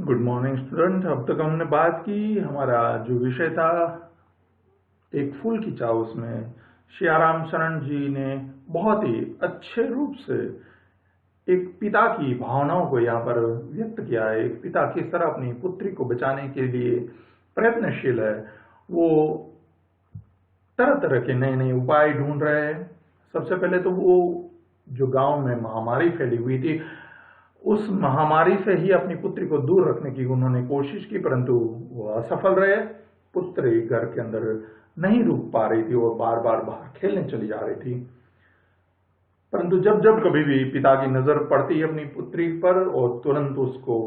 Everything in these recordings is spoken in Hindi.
Good morning student. अब तक हमने बात की, हमारा जो विषय था एक फूल की चाव, उसमें सियाराम शरण जी ने बहुत ही अच्छे रूप से एक पिता की भावनाओं को यहाँ पर व्यक्त किया है। एक पिता किस तरह अपनी पुत्री को बचाने के लिए प्रयत्नशील है, वो तरह तरह के नए नए उपाय ढूंढ रहे हैं। सबसे पहले तो वो जो गांव में महामारी फैली हुई थी, उस महामारी से ही अपनी पुत्री को दूर रखने की उन्होंने कोशिश की, परंतु वो असफल रहे। पुत्री घर के अंदर नहीं रुक पा रही थी और बार बार बाहर खेलने चली जा रही थी। परंतु जब जब कभी भी पिता की नजर पड़ती अपनी पुत्री पर, और तुरंत उसको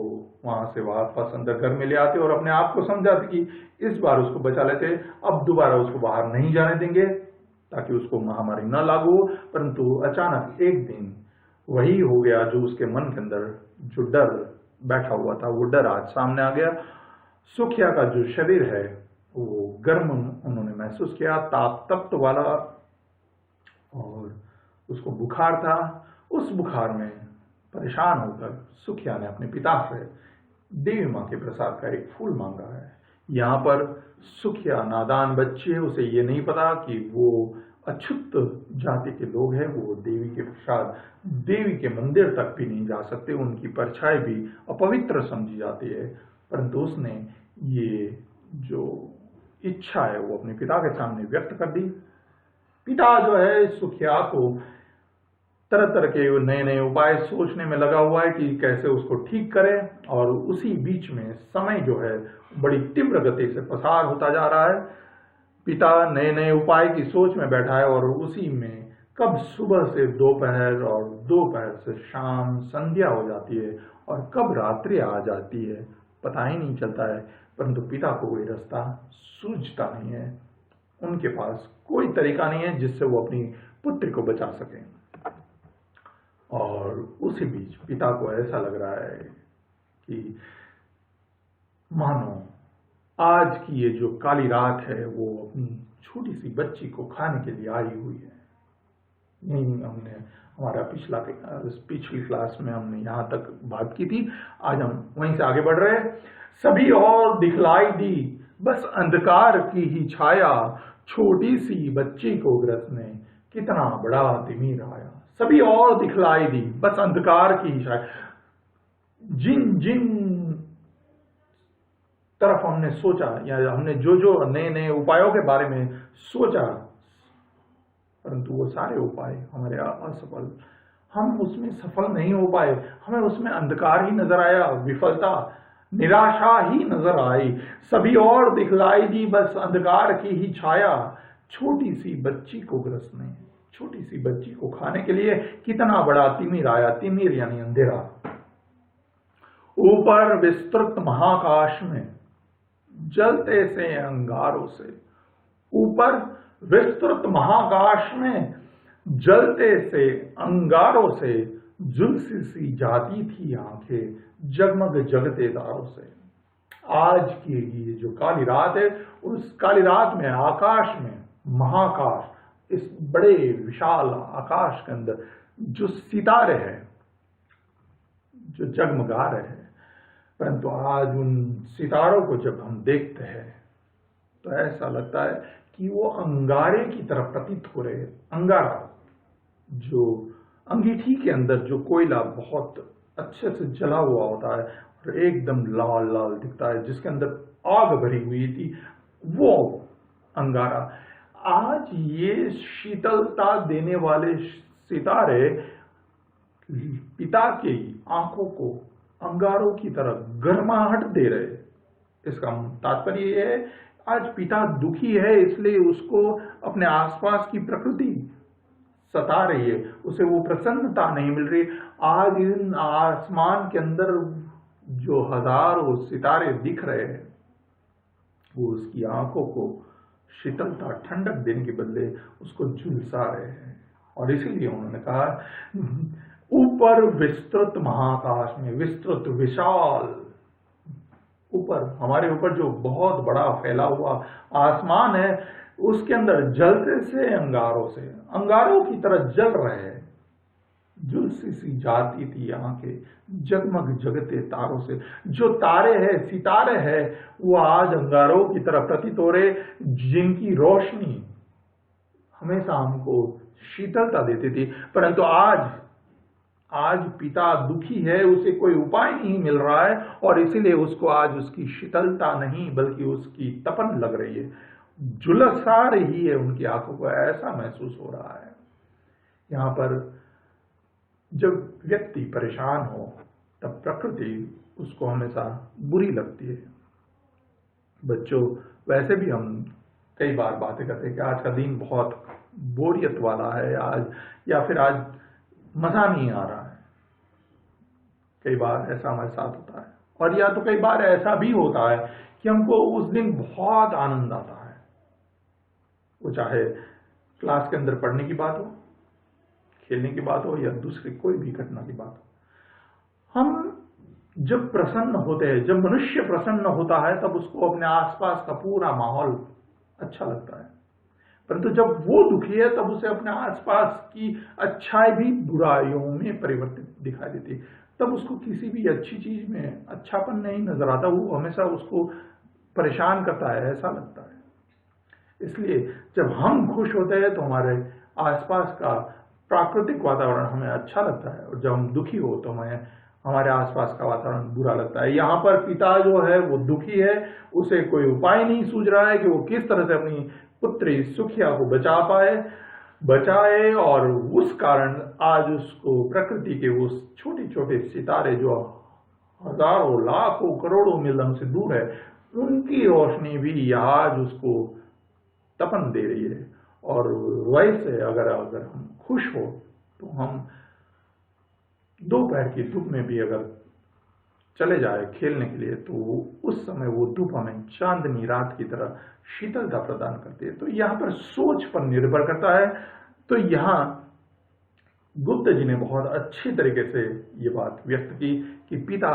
वहां से वापस अंदर घर में ले आते और अपने आप को समझाते कि इस बार उसको बचा लेते, अब दोबारा उसको बाहर नहीं जाने देंगे ताकि उसको महामारी न लागू हो। परंतु अचानक एक दिन वही हो गया जो उसके मन के अंदर जो डर बैठा हुआ था, वो डर आज सामने आ गया। सुखिया का जो शरीर है वो गर्म उन्होंने महसूस किया, ताप तप्त वाला, और उसको बुखार था। उस बुखार में परेशान होकर सुखिया ने अपने पिता से देवी माँ के प्रसाद का एक फूल मांगा है। यहाँ पर सुखिया नादान बच्ची है, उसे ये नहीं पता कि वो अछूत जाति के लोग हैं, वो देवी के प्रसाद, देवी के मंदिर तक भी नहीं जा सकते, उनकी परछाई भी अपवित्र समझी जाती है। परंतु उसने ये जो इच्छा है वो अपने पिता के सामने व्यक्त कर दी। पिता जो है सुखिया को तरह तरह के नए नए उपाय सोचने में लगा हुआ है कि कैसे उसको ठीक करे, और उसी बीच में समय जो है बड़ी तीव्र गति से पसार होता जा रहा है। पिता नए नए उपाय की सोच में बैठा है, और उसी में कब सुबह से दोपहर और दोपहर से शाम संध्या हो जाती है और कब रात्रि आ जाती है पता ही नहीं चलता है। परंतु पिता को कोई रास्ता सूझता नहीं है, उनके पास कोई तरीका नहीं है जिससे वो अपनी पुत्री को बचा सके। और उसी बीच पिता को ऐसा लग रहा है कि मानो आज की ये जो काली रात है वो अपनी छोटी सी बच्ची को खाने के लिए आई हुई है। यही हमने हमारा पिछली क्लास में हमने यहाँ तक बात की थी। आज हम वहीं से आगे बढ़ रहे हैं। सभी और दिखलाई दी बस अंधकार की ही छाया, छोटी सी बच्ची को ग्रसने कितना बड़ा तिमिर आया। सभी और दिखलाई दी बस अंधकार की ही छाया। जिन जिन तरफ हमने सोचा, या हमने जो जो नए नए उपायों के बारे में सोचा, परंतु वो सारे उपाय हमारे असफल, हम उसमें सफल नहीं हो पाए। हमें उसमें अंधकार ही नजर आया, विफलता, निराशा ही नजर आई। सभी और दिखलाई दी बस अंधकार की ही छाया, छोटी सी बच्ची को ग्रसने, छोटी सी बच्ची को खाने के लिए कितना बड़ा तिमिर आया। तिमिर यानी अंधेरा। ऊपर विस्तृत महाकाश में जलते से अंगारों से, ऊपर विस्तृत महाकाश में जलते से अंगारों से झुलसी सी जाती थी आंखें जगमग जगते तारों से। आज की ये जो काली रात है, उस काली रात में आकाश में, महाकाश, इस बड़े विशाल आकाश के अंदर जो सितारे हैं जो जगमगा रहे हैं, परंतु आज उन सितारों को जब हम देखते हैं तो ऐसा लगता है कि वो अंगारे की तरह प्रतीत हो रहे हैं। अंगारा, जो अंगीठी के अंदर जो कोयला बहुत अच्छे से जला हुआ होता है और एकदम लाल लाल दिखता है, जिसके अंदर आग भरी हुई थी, वो अंगारा। आज ये शीतलता देने वाले सितारे पिता की आंखों को अंगारों की तरह गर्माहट दे रहे। इसका तात्पर्य यह है, आज पिता दुखी है, इसलिए उसको अपने आसपास की प्रकृति सता रही है, उसे वो प्रसन्नता नहीं मिल रही। आज इन आसमान के अंदर जो हजारों सितारे दिख रहे हैं, वो उसकी आंखों को शीतलता, ठंडक देने के बदले उसको झुलसा रहे हैं। और इसीलिए उन्होंने कहा, ऊपर विस्तृत महाकाश में, विस्तृत विशाल, ऊपर हमारे ऊपर जो बहुत बड़ा फैला हुआ आसमान है, उसके अंदर जलते से अंगारों की तरह जल रहे हैं। झुलसी सी जाती थी आंखें जगमग जगते तारों से। जो तारे हैं, सितारे हैं, वो आज अंगारों की तरह प्रतीत हो रहे, जिनकी रोशनी हमेशा हमको शीतलता देती थी। परंतु आज पिता दुखी है, उसे कोई उपाय नहीं मिल रहा है, और इसीलिए उसको आज उसकी शीतलता नहीं बल्कि उसकी तपन लग रही है, झुलसा रही है उनकी आंखों को, ऐसा महसूस हो रहा है। यहाँ पर जब व्यक्ति परेशान हो तब प्रकृति उसको हमेशा बुरी लगती है। बच्चों, वैसे भी हम कई बार बातें करते हैं कि आज का दिन बहुत बोरियत वाला है आज, या फिर आज मजा नहीं आ रहा है। कई बार ऐसा हमारे साथ होता है, और या तो कई बार ऐसा भी होता है कि हमको उस दिन बहुत आनंद आता है, वो चाहे क्लास के अंदर पढ़ने की बात हो, खेलने की बात हो, या दूसरी कोई भी घटना की बात हो। हम जब प्रसन्न होते हैं, जब मनुष्य प्रसन्न होता है, तब उसको अपने आसपास का पूरा माहौल अच्छा लगता है। परंतु जब वो दुखी है, तब उसे अपने आसपास की अच्छाई भी बुराइयों में परिवर्तित दिखाई देती है। तब उसको किसी भी अच्छी चीज में अच्छापन नहीं नजर आता, वो हमेशा उसको परेशान करता है, ऐसा लगता है। इसलिए जब हम खुश होते हैं तो हमारे आसपास का प्राकृतिक वातावरण हमें अच्छा लगता है, और जब हम दुखी हो तो हमें हमारे आसपास का वातावरण बुरा लगता है। यहाँ पर पिता जो है वो दुखी है, उसे कोई उपाय नहीं सूझ रहा है कि वो किस तरह से अपनी पुत्री सुखिया को बचाए, और उस कारण आज उसको प्रकृति के वो छोटे छोटे सितारे जो हजारों लाखों करोड़ों मील हमसे दूर है, उनकी रोशनी भी आज उसको तपन दे रही है। और वैसे अगर हम खुश हो तो हम दोपहर की धूप में भी अगर चले जाए खेलने के लिए, तो उस समय वो धूप हमें चांदनी रात की तरह शीतलता प्रदान करती है। तो यहाँ पर सोच पर निर्भर करता है। तो यहाँ गुप्त जी ने बहुत अच्छी तरीके से ये बात व्यक्त की कि पिता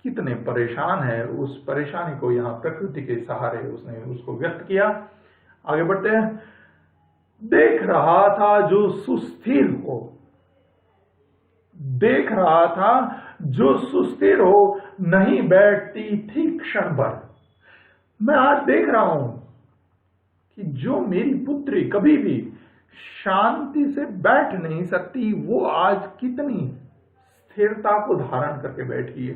कितने परेशान है, उस परेशानी को यहाँ प्रकृति के सहारे उसने उसको व्यक्त किया। आगे बढ़ते हैं। देख रहा था जो सुस्थिर हो, देख रहा था जो सुस्थिर हो, नहीं बैठती थी क्षण भर। मैं आज देख रहा हूं कि जो मेरी पुत्री कभी भी शांति से बैठ नहीं सकती, वो आज कितनी स्थिरता को धारण करके बैठी है।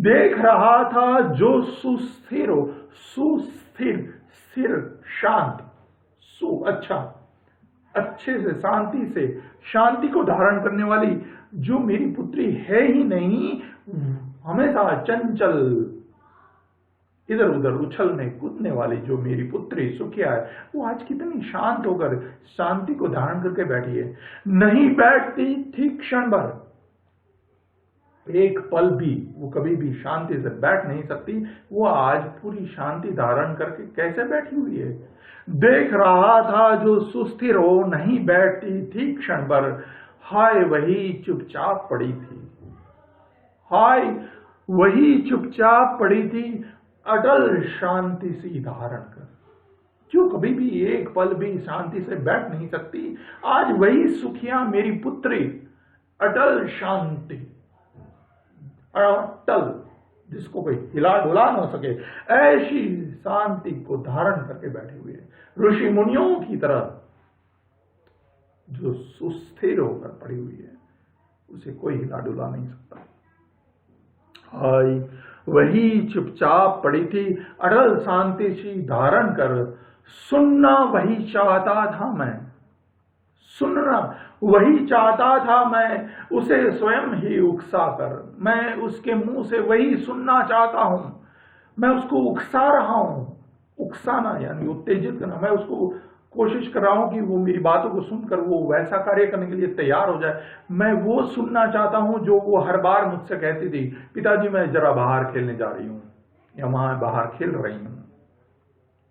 देख रहा था जो सुस्थिर हो, सुस्थिर, स्थिर, शांत, अच्छा, अच्छे से, शांति से, शांति को धारण करने वाली जो मेरी पुत्री है ही नहीं, हमेशा चंचल, इधर उधर उछलने कूदने वाली जो मेरी पुत्री सुखिया है, वो आज कितनी शांत होकर शांति को धारण करके बैठी है। नहीं बैठती थी क्षण भर, एक पल भी वो कभी भी शांति से बैठ नहीं सकती, वो आज पूरी शांति धारण करके कैसे बैठी हुई है। देख रहा था जो सुस्थिर हो, नहीं बैठती थी क्षण भर, हाय वही चुपचाप पड़ी थी, हाय वही चुपचाप पड़ी थी, अटल शांति सी धारण कर, जो कभी भी एक पल भी शांति से बैठ नहीं सकती, आज वही सुखिया मेरी पुत्री अटल शांति, अटल, जिसको कोई हिला डुला ना सके, ऐसी शांति को धारण करके बैठी हुई है, ऋषि मुनियों की तरह जो सुस्थिर होकर पड़ी हुई है, उसे कोई हिला डुला नहीं सकता। हाय वही चुपचाप पड़ी थी, अटल शांति सी धारण कर, सुनना वही चाहता था मैं, सुनना वही चाहता था मैं, उसे स्वयं ही उकसा कर, मैं उसके मुंह से वही सुनना चाहता हूं, मैं उसको उकसा रहा हूं। उकसाना यानी उत्तेजित करना, मैं उसको कोशिश कर रहा हूं कि वो मेरी बातों को सुनकर वो वैसा कार्य करने के लिए तैयार हो जाए। मैं वो सुनना चाहता हूं जो वो हर बार मुझसे कहती थी, पिताजी मैं जरा बाहर खेलने जा रही हूं, या वहां बाहर खेल रही हूं।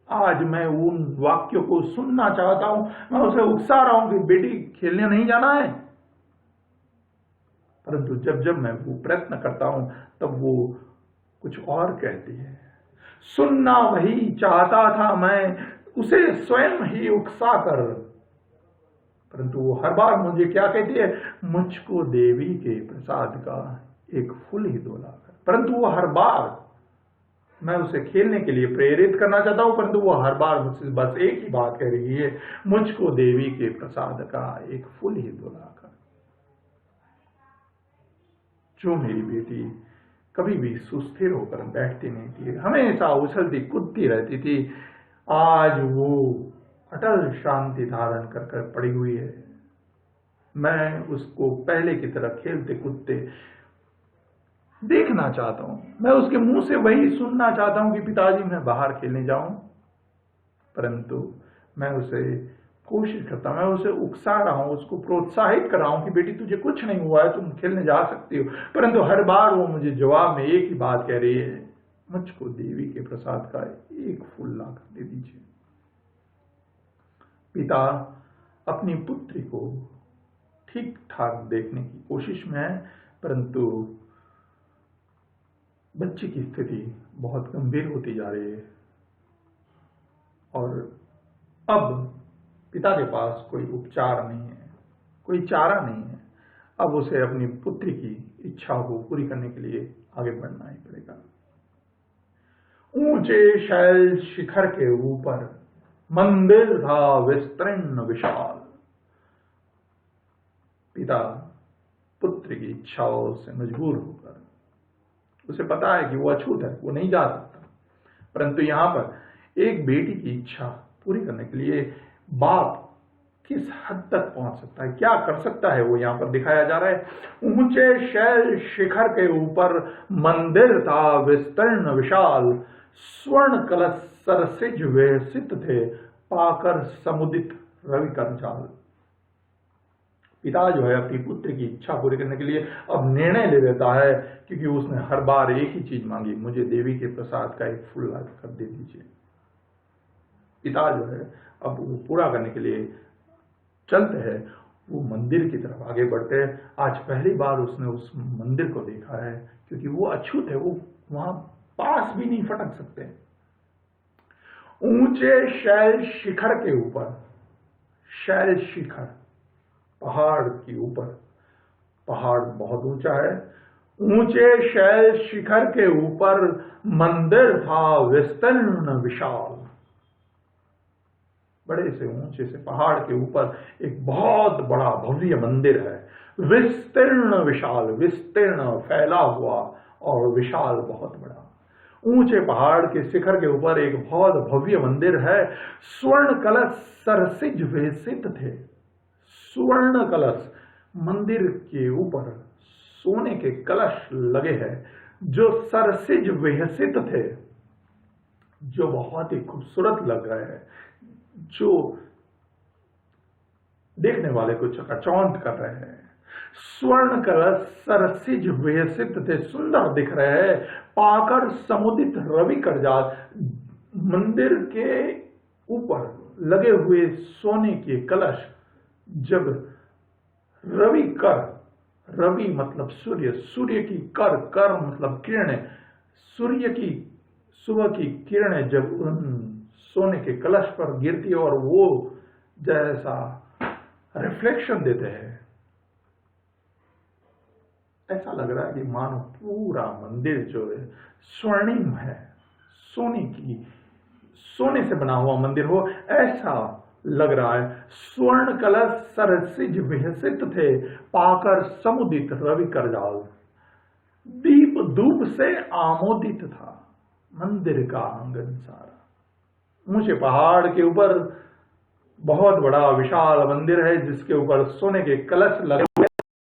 आज मैं उन वाक्यों को सुनना चाहता हूं, मैं उसे उकसा रहा हूं कि बेटी खेलने नहीं जाना है। परंतु जब जब मैं वो प्रयत्न करता हूं, तब वो कुछ और कहती है। सुनना वही चाहता था मैं, उसे स्वयं ही उकसा कर, परंतु वो हर बार मुझे क्या कहती है, मुझको देवी के प्रसाद का एक फूल ही दो लाकर। परंतु वो हर बार, मैं उसे खेलने के लिए प्रेरित करना चाहता हूं, परंतु वो हर बार मुझसे बस एक ही बात कह रही है, मुझको देवी के प्रसाद का एक फूल ही दो लाकर। जो मेरी बेटी कभी भी सुस्थिर होकर बैठती नहीं थी, हमेशा उछलती कूदती रहती थी, आज वो अटल शांति धारण कर कर पड़ी हुई है। मैं उसको पहले की तरह खेलते कूदते देखना चाहता हूं। मैं उसके मुंह से वही सुनना चाहता हूं कि पिताजी मैं बाहर खेलने जाऊं, परंतु मैं उसे कोशिश करता हूं, मैं उसे उकसा रहा हूं, उसको प्रोत्साहित कर रहा हूं कि बेटी तुझे कुछ नहीं हुआ है, तुम खेलने जा सकती हो, परंतु हर बार वो मुझे जवाब में एक ही बात कह रही है, मुझको देवी के प्रसाद का एक फूल लाकर दे दीजिए। पिता अपनी पुत्री को ठीक ठाक देखने की कोशिश में है, परंतु बच्ची की स्थिति बहुत गंभीर होती जा रही है और अब पिता के पास कोई उपचार नहीं है, कोई चारा नहीं है। अब उसे अपनी पुत्री की इच्छा को पूरी करने के लिए आगे बढ़ना ही पड़ेगा। ऊंचे शैल शिखर के ऊपर मंदिर था विस्तीर्ण विशाल। पिता पुत्र की इच्छाओं से मजबूर होकर, उसे पता है कि वो अछूत है, वो नहीं जा सकता, परंतु यहां पर एक बेटी की इच्छा पूरी करने के लिए बाप किस हद तक पहुंच सकता है, क्या कर सकता है, वो यहां पर दिखाया जा रहा है। ऊंचे शैल शिखर के ऊपर मंदिर था विस्तीर्ण विशाल, स्वर्ण कलश सरसिज विहसित थे, पाकर समुदित रवि करजाल। पिता जो है अपनी पुत्र की इच्छा पूरी करने के लिए अब निर्णय ले लेता है, क्योंकि उसने हर बार एक ही चीज मांगी, मुझे देवी के प्रसाद का एक फूल लाकर दे दीजिए। पिता जो है अब वो पूरा करने के लिए चलते हैं, वो मंदिर की तरफ आगे बढ़ते हैं। आज पहली बार उसने उस मंदिर को देखा है, क्योंकि वो अछूत है, वो वहां पास भी नहीं फटक सकते। ऊंचे शैल शिखर के ऊपर, शैल शिखर पहाड़ के ऊपर, पहाड़ बहुत ऊंचा है, ऊंचे शैल शिखर के ऊपर मंदिर था विस्तीर्ण विशाल। बड़े से ऊंचे से पहाड़ के ऊपर एक बहुत बड़ा भव्य मंदिर है, विस्तीर्ण विशाल, विस्तीर्ण फैला हुआ और विशाल बहुत बड़ा। ऊंचे पहाड़ के शिखर के ऊपर एक बहुत भव्य मंदिर है। स्वर्ण कलश सरसिज विहसित थे, स्वर्ण कलश, मंदिर के ऊपर सोने के कलश लगे हैं जो सरसिज विहसित थे, जो बहुत ही खूबसूरत लग रहे हैं, जो देखने वाले को चकाचौंध कर रहे हैं। स्वर्ण कलश सरसिज विहसित थे, सुंदर दिख रहे हैं, पाकर समुदित रवि करजाल। मंदिर के ऊपर लगे हुए सोने के कलश जब रवि कर, रवि मतलब सूर्य, सूर्य की कर, कर मतलब किरणें, सूर्य की सुबह की किरणें जब उन सोने के कलश पर गिरती है और वो जैसा रिफ्लेक्शन देते हैं, ऐसा लग रहा है कि मानो पूरा मंदिर जो है स्वर्णिम है, सोने से बना हुआ मंदिर हो, ऐसा लग रहा है। स्वर्ण कलश सरसिज विहसित थे, पाकर समुदित रवि करजाल। दीप धूप से आमोदित था मंदिर का आंगन सारा। ऊंचे पहाड़ के ऊपर बहुत बड़ा विशाल मंदिर है, जिसके ऊपर सोने के कलश लगे हुए,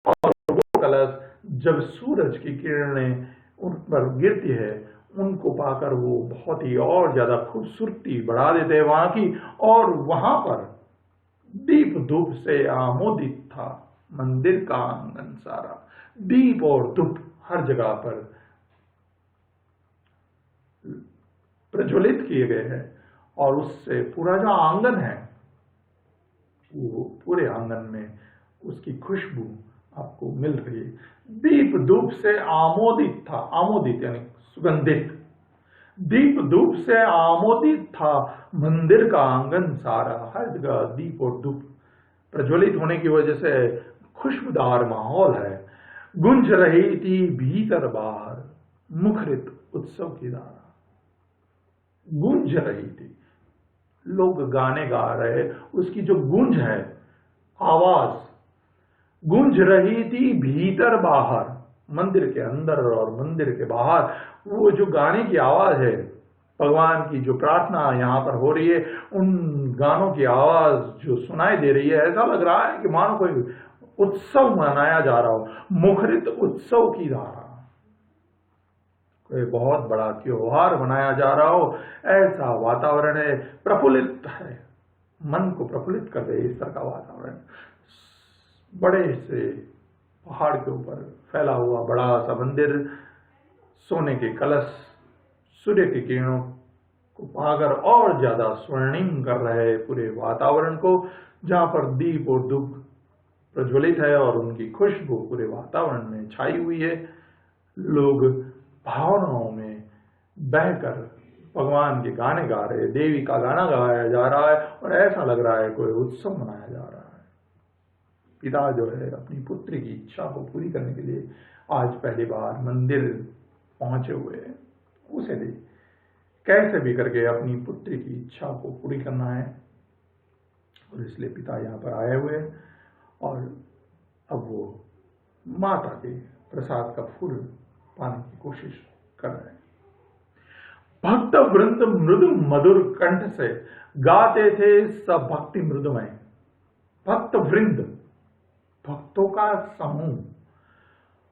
और वो कलश जब सूरज की किरणें उन पर गिरती है, उनको पाकर वो बहुत ही और ज्यादा खूबसूरती बढ़ा देते हैं वहां की। और वहां पर दीप धूप से आमोदित था मंदिर का आंगन सारा। दीप और धूप हर जगह पर प्रज्वलित किए गए हैं, और उससे पूरा जो आंगन है, वो पूरे आंगन में उसकी खुशबू आपको मिल रही है। दीप धूप से आमोदित था, आमोदित यानी सुगंधित, दीप धूप से आमोदित था मंदिर का आंगन सारा। हर जगह दीप और धूप प्रज्वलित होने की वजह से खुशबूदार माहौल है। गुंज रही थी भीतर बाहर मुखरित उत्सव की धारा। गूंज रही थी, लोग गाने गा रहे, उसकी जो गूंज है, आवाज गूंज रही थी भीतर बाहर, मंदिर के अंदर और मंदिर के बाहर। वो जो गाने की आवाज है, भगवान की जो प्रार्थना यहाँ पर हो रही है, उन गानों की आवाज जो सुनाई दे रही है, ऐसा लग रहा है कि मानो कोई उत्सव मनाया जा रहा हो, मुखरित उत्सव की धारा, कोई बहुत बड़ा त्योहार मनाया जा रहा हो, ऐसा वातावरण है। प्रफुल्लित है, मन को प्रफुल्लित कर दे इस तरह का वातावरण। बड़े से पहाड़ के ऊपर फैला हुआ बड़ा सा मंदिर, सोने के कलश सूर्य की किरणों को पाकर और ज्यादा स्वर्णिम कर रहे पूरे वातावरण को, जहां पर दीप और धूप प्रज्वलित है और उनकी खुशबू पूरे वातावरण में छाई हुई है। लोग भावनाओं में बहकर भगवान के गाने गा रहे, देवी का गाना गाया जा रहा है और ऐसा लग रहा है कोई उत्सव मनाया जा रहा है। पिता जो है अपनी पुत्री की इच्छा को पूरी करने के लिए आज पहली बार मंदिर पहुंचे हुए हैं। उसे भी कैसे भी करके अपनी पुत्री की इच्छा को पूरी करना है और इसलिए पिता यहाँ पर आए हुए हैं और अब वो माता के प्रसाद का फूल पाने की कोशिश कर रहे हैं। भक्त वृंद मृदु मधुर कंठ से गाते थे सब भक्ति मृदुमय। भक्त वृंद, भक्तों का समूह,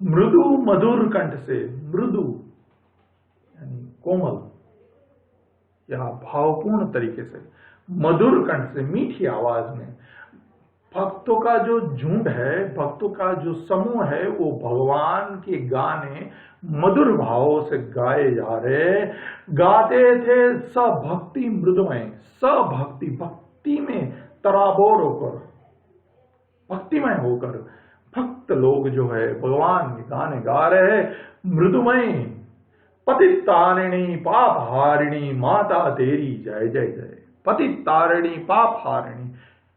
मृदु मधुर कंठ से, मृदु यानी कोमल या भावपूर्ण तरीके से, मधुर कंठ से मीठी आवाज में भक्तों का जो झुंड है, भक्तों का जो समूह है, वो भगवान के गाने मधुर भावों से गाए जा रहे। गाते थे सब भक्ति मृदुमय, सब भक्ति, भक्ति में तराबोर होकर, भक्तिमय होकर भक्त लोग जो है भगवान के गाने गा रहे हैं। मृदुमय पतित तारिणी पाप हारिणी माता तेरी जय जय जय। पतित तारिणी पाप हारिणी,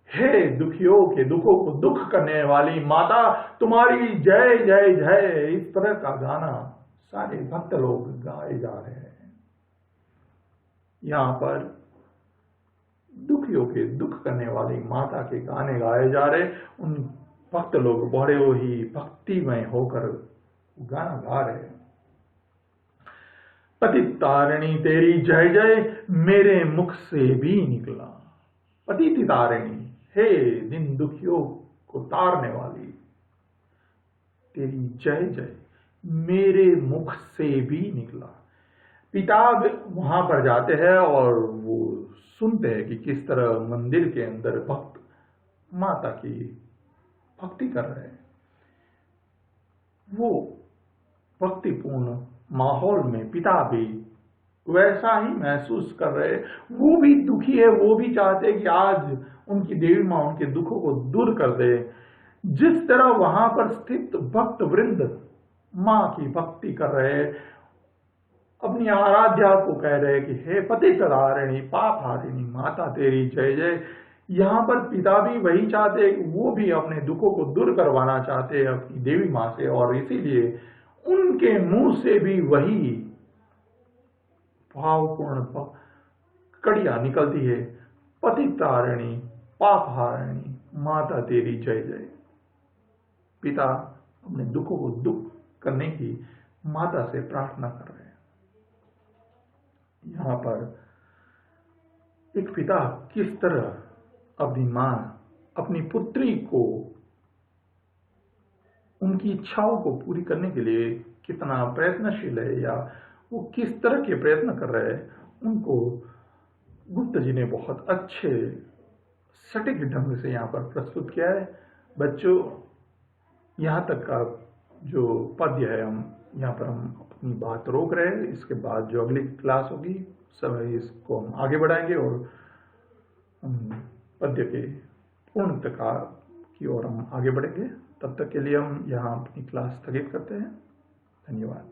हे दुखियों के दुखों को दुख करने वाली माता, तुम्हारी जय जय जय। इस तरह का गाना सारे भक्त लोग गाए जा रहे हैं। यहाँ पर दुखियों के दुख करने वाली माता के गाने गाए जा रहे। उन भक्त लोग बड़े ही भक्तिमय होकर गाना गा रहे हैं। पतित तारिणी तेरी जय जय मेरे मुख से भी निकला। पतित तारिणी, हे दिन दुखियों को तारने वाली, तेरी जय जय मेरे मुख से भी निकला। पिता वहां पर जाते हैं और वो सुनते हैं कि किस तरह मंदिर के अंदर भक्त माता की भक्ति कर रहे हैं। वो भक्तिपूर्ण माहौल में पिता भी वैसा ही महसूस कर रहे हैं। वो भी दुखी है, वो भी चाहते हैं कि आज उनकी देवी माँ उनके दुखों को दूर कर दे। जिस तरह वहां पर स्थित भक्त वृंद माँ की भक्ति कर रहे हैं, अपनी आराध्या को कह रहे हैं कि हे पतित तारिणी पाप हारिणी माता तेरी जय जय। यहाँ पर पिता भी वही चाहते हैं, वो भी अपने दुखों को दूर करवाना चाहते हैं अपनी देवी माँ से, और इसीलिए उनके मुंह से भी वही भावपूर्ण कड़िया निकलती है, पतित तारिणी पाप हारिणी माता तेरी जय जय। पिता अपने दुखों को दुख करने की माता से प्रार्थना कर रहे हैं। यहाँ पर एक पिता किस तरह अपनी मां, अपनी पुत्री को, उनकी इच्छाओं को पूरी करने के लिए कितना प्रयत्नशील है, या वो किस तरह के प्रयत्न कर रहे हैं, उनको गुप्त जी ने बहुत अच्छे सटीक ढंग से यहाँ पर प्रस्तुत किया है। बच्चों, यहाँ तक का जो पद्य है यहाँ पर हम अपनी बात रोक रहे हैं। इसके बाद जो अगली क्लास होगी सब इसको हम आगे बढ़ाएंगे और पद्य के पूर्णतः की ओर हम आगे बढ़ेंगे। तब तक के लिए हम यहाँ अपनी क्लास स्थगित करते हैं। धन्यवाद।